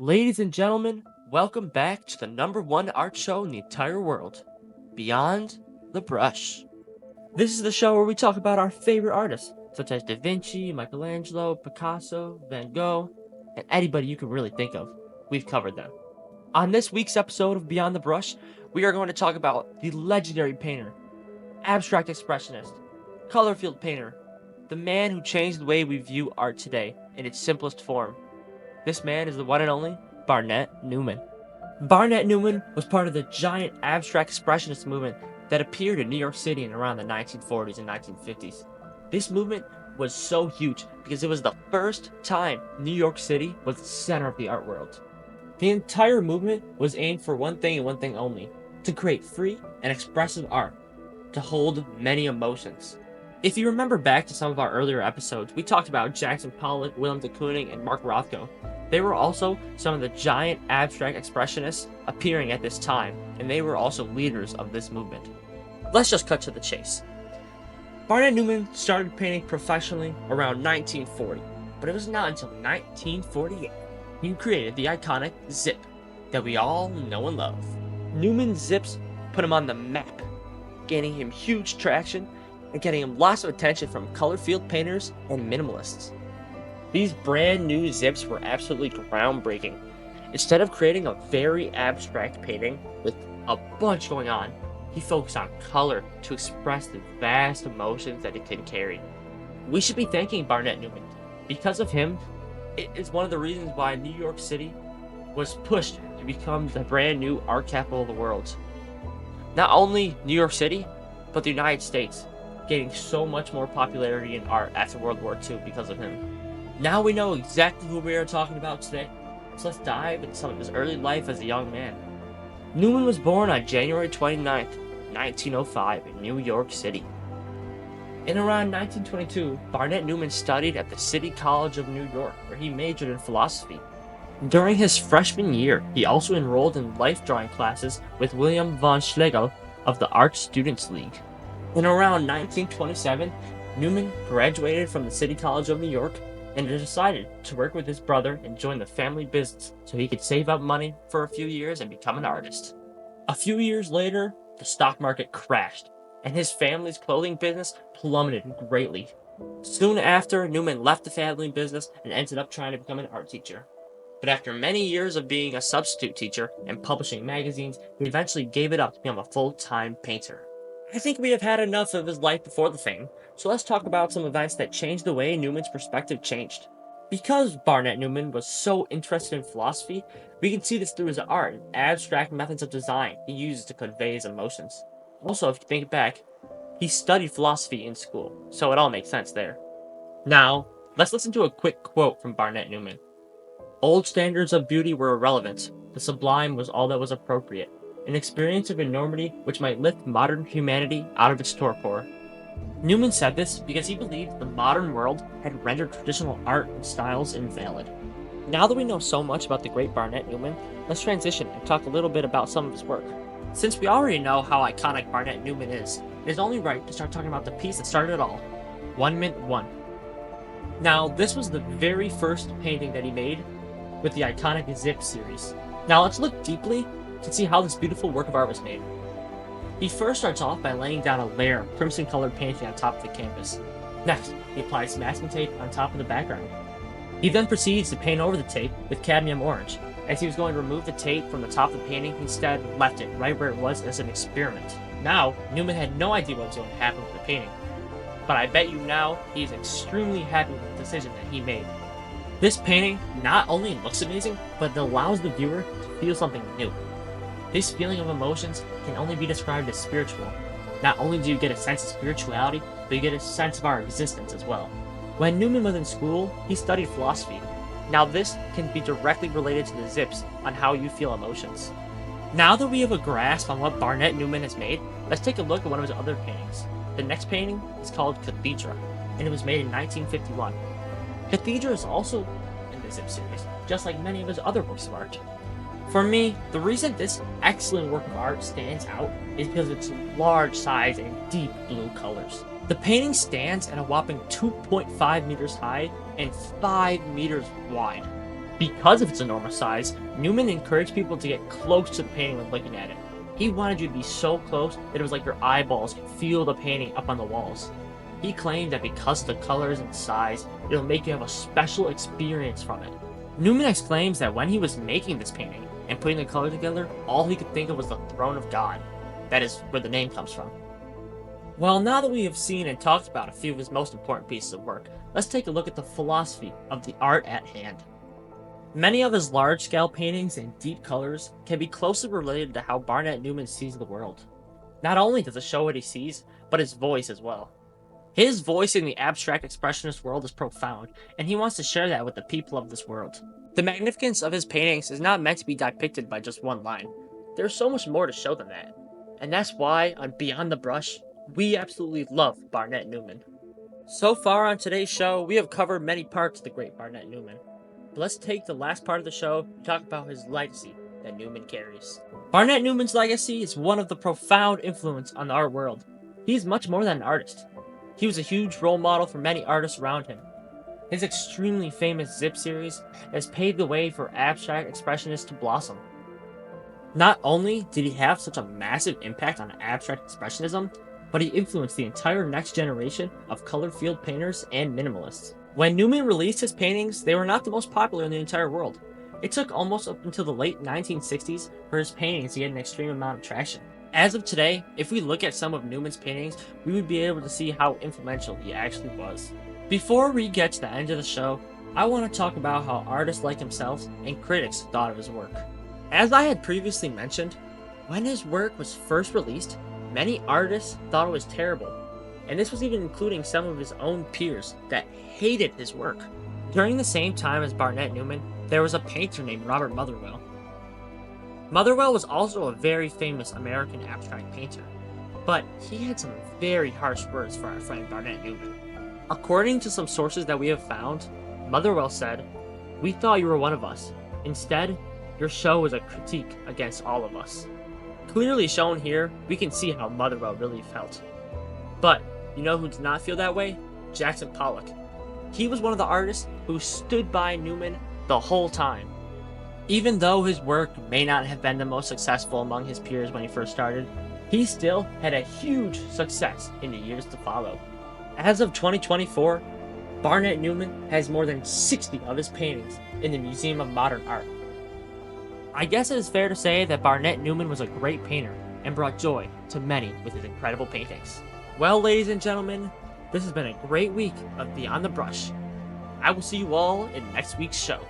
Ladies and gentlemen, welcome back to the #1 art show in the entire world, Beyond the Brush. This is the show where we talk about our favorite artists, such as Da Vinci, Michelangelo, Picasso, Van Gogh, and anybody you can really think of. We've covered them. On this week's episode of Beyond the Brush, we are going to talk about the legendary painter, abstract expressionist, color field painter, the man who changed the way we view art today in its simplest form. This man is the one and only Barnett Newman. Barnett Newman was part of the giant abstract expressionist movement that appeared in New York City in around the 1940s and 1950s. This movement was so huge because it was the first time New York City was the center of the art world. The entire movement was aimed for one thing and one thing only: to create free and expressive art, to hold many emotions. If you remember back to some of our earlier episodes, we talked about Jackson Pollock, Willem de Kooning, and Mark Rothko. They were also some of the giant abstract expressionists appearing at this time, and they were also leaders of this movement. Let's just cut to the chase. Barnett Newman started painting professionally around 1940, but it was not until 1948 he created the iconic zip that we all know and love. Newman's zips put him on the map, gaining him huge traction and getting him lots of attention from color field painters and minimalists. These brand new zips were absolutely groundbreaking. Instead of creating a very abstract painting with a bunch going on, he focused on color to express the vast emotions that it can carry. We should be thanking Barnett Newman. Because of him, it is one of the reasons why New York City was pushed to become the brand new art capital of the world. Not only New York City, but the United States, gaining so much more popularity in art after World War II because of him. Now we know exactly who we are talking about today, so let's dive into some of his early life as a young man. Newman was born on January 29th, 1905 in New York City. In around 1922, Barnett Newman studied at the City College of New York, where he majored in philosophy. During his freshman year, he also enrolled in life drawing classes with William von Schlegel of the Art Students League. In around 1927, Newman graduated from the City College of New York and decided to work with his brother and join the family business so he could save up money for a few years and become an artist. A few years later, the stock market crashed, and his family's clothing business plummeted greatly. Soon after, Newman left the family business and ended up trying to become an art teacher. But after many years of being a substitute teacher and publishing magazines, he eventually gave it up to become a full-time painter. I think we have had enough of his life before the fame, so let's talk about some events that changed the way Newman's perspective changed. Because Barnett Newman was so interested in philosophy, we can see this through his art and abstract methods of design he uses to convey his emotions. Also, if you think back, he studied philosophy in school, so it all makes sense there. Now, let's listen to a quick quote from Barnett Newman. "Old standards of beauty were irrelevant. The sublime was all that was appropriate. An experience of enormity which might lift modern humanity out of its torpor." Newman said this because he believed the modern world had rendered traditional art and styles invalid. Now that we know so much about the great Barnett Newman, let's transition and talk a little bit about some of his work. Since we already know how iconic Barnett Newman is, it is only right to start talking about the piece that started it all, 1 Mint 1. Now, this was the very first painting that he made with the iconic Zip series. Now let's look deeply to see how this beautiful work of art was made. He first starts off by laying down a layer of crimson-colored painting on top of the canvas. Next, he applies masking tape on top of the background. He then proceeds to paint over the tape with cadmium orange. As he was going to remove the tape from the top of the painting, he instead left it right where it was as an experiment. Now, Newman had no idea what was going to happen with the painting, but I bet you now he is extremely happy with the decision that he made. This painting not only looks amazing, but it allows the viewer to feel something new. This feeling of emotions can only be described as spiritual. Not only do you get a sense of spirituality, but you get a sense of our existence as well. When Newman was in school, he studied philosophy. Now this can be directly related to the zips on how you feel emotions. Now that we have a grasp on what Barnett Newman has made, let's take a look at one of his other paintings. The next painting is called Cathedra, and it was made in 1951. Cathedra is also in the Zip series, just like many of his other works of art. For me, the reason this excellent work of art stands out is because of its large size and deep blue colors. The painting stands at a whopping 2.5 meters high and 5 meters wide. Because of its enormous size, Newman encouraged people to get close to the painting when looking at it. He wanted you to be so close that it was like your eyeballs could feel the painting up on the walls. He claimed that because of the colors and size, it'll make you have a special experience from it. Newman exclaims that when he was making this painting and putting the colors together, all he could think of was the throne of God. That is where the name comes from. Well, now that we have seen and talked about a few of his most important pieces of work, let's take a look at the philosophy of the art at hand. Many of his large-scale paintings in deep colors can be closely related to how Barnett Newman sees the world. Not only does it show what he sees, but his voice as well. His voice in the abstract expressionist world is profound, and he wants to share that with the people of this world. The magnificence of his paintings is not meant to be depicted by just one line. There's so much more to show than that. And that's why, on Beyond the Brush, we absolutely love Barnett Newman. So far on today's show, we have covered many parts of the great Barnett Newman. But let's take the last part of the show to talk about his legacy that Newman carries. Barnett Newman's legacy is one of the profound influence on the art world. He is much more than an artist. He was a huge role model for many artists around him. His extremely famous Zip series has paved the way for abstract expressionists to blossom. Not only did he have such a massive impact on abstract expressionism, but he influenced the entire next generation of color field painters and minimalists. When Newman released his paintings, they were not the most popular in the entire world. It took almost up until the late 1960s for his paintings to get an extreme amount of traction. As of today, if we look at some of Newman's paintings, we would be able to see how influential he actually was. Before we get to the end of the show, I want to talk about how artists like himself and critics thought of his work. As I had previously mentioned, when his work was first released, many artists thought it was terrible, and this was even including some of his own peers that hated his work. During the same time as Barnett Newman, there was a painter named Robert Motherwell. Motherwell was also a very famous American abstract painter, but he had some very harsh words for our friend Barnett Newman. According to some sources that we have found, Motherwell said, "We thought you were one of us. Instead, your show was a critique against all of us." Clearly shown here, we can see how Motherwell really felt. But, you know who did not feel that way? Jackson Pollock. He was one of the artists who stood by Newman the whole time. Even though his work may not have been the most successful among his peers when he first started, he still had a huge success in the years to follow. As of 2024, Barnett Newman has more than 60 of his paintings in the Museum of Modern Art. I guess it is fair to say that Barnett Newman was a great painter and brought joy to many with his incredible paintings. Well, ladies and gentlemen, this has been a great week of Beyond the Brush. I will see you all in next week's show.